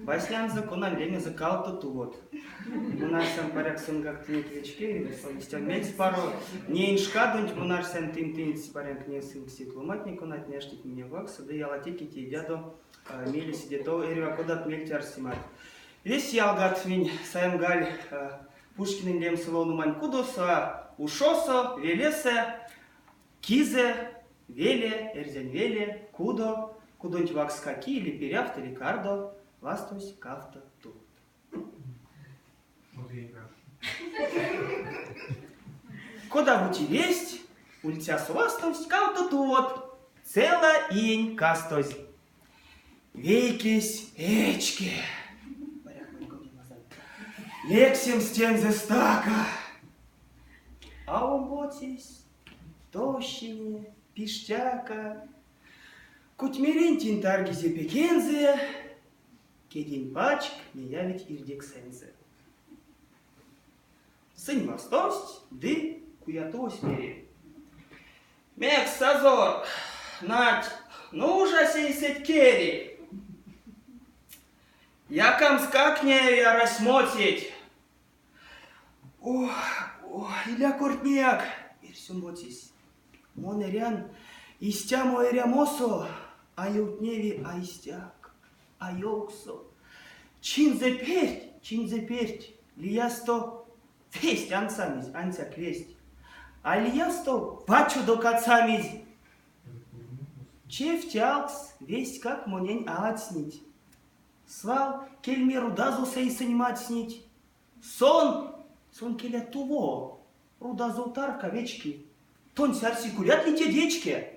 Баснянза конан лемеза калта тувот. Мунарсен паряк сын как-то не клички, совестям мець пару. Не иншкадунь мунарсен тин паряк не сын кситлуматник, он отняштик мне вакса, да я латики те дядо мели сидето, эрива кодат мельтяр симат. Весь ялгат минь саемгаль Пушкинин лем словну мань кудоса, ушоса, велеса, кизе, веле, эрзень веле, кудо, кудонь вакс каки, или перяфт, или кардо, ластусь, кафта, тут. Куда бути весть, ульця суластусь, кафта тут, цела инь кастось. Вейкись, эчки. Лексим стензе стака, а уботись, тощине, пиштяка, кутьмерентин таргизе пекензе, кедень пачк не явить ирдексензе. Сын востость, ды куятось мере. Мек сазор, нать, ну ужасей сеть кери. Якам скакне я рассмотреть. Иля кортняк. Ирсюм ботись. Монерян, истя моеря мосо, а ютневи аистяк, а йоксо. Чин заперть, лиясто весть ансамиз, ансяк весть. А лиясто бачу до кацамиз. Чефтялкс, весть как монень аацнить. Свал кельмеру дазу сейсень мацнить. Сон келя туво, рудазу тарка вечки. Тонь сарси курят ли те дечки?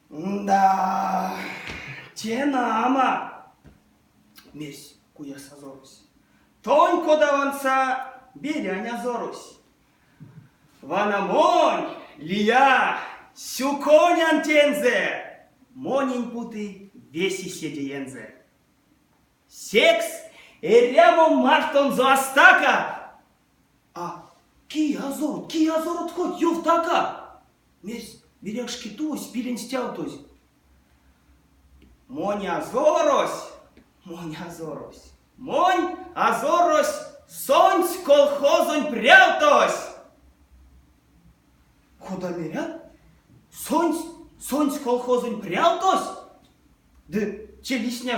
Да, те нама. Месь куя сазорусь. Тонь кодаванца беряня зорусь. Ванамонь, лия, сюконь антензе. Монень путы веси седиензе. Секс эрямо мартон зоастака. А ки азорот хоть ювтака. Месь берегшки тусь, пилен стялтусь. Монь азорось, сонь колхозонь прялтось. Куда мерят? Сонь колхозонь прялтось? Да те листья,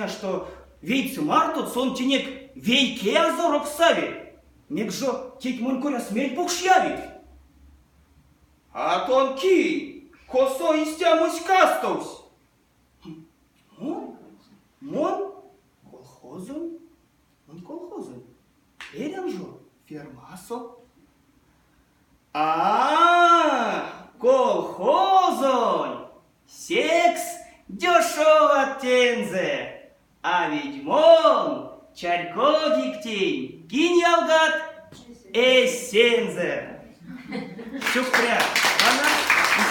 что вейцы мартут, сон тенек вейке азорок сави. Мек жо теть монькоря смель покшяви. А тонки, косо истямусь кастусь. Мон колхозон. Эрям жо фермасо. Колхозон. Секс дешево тензе, а ведьмон чарькодик тень, киньялгат эссензе. Шукря, она и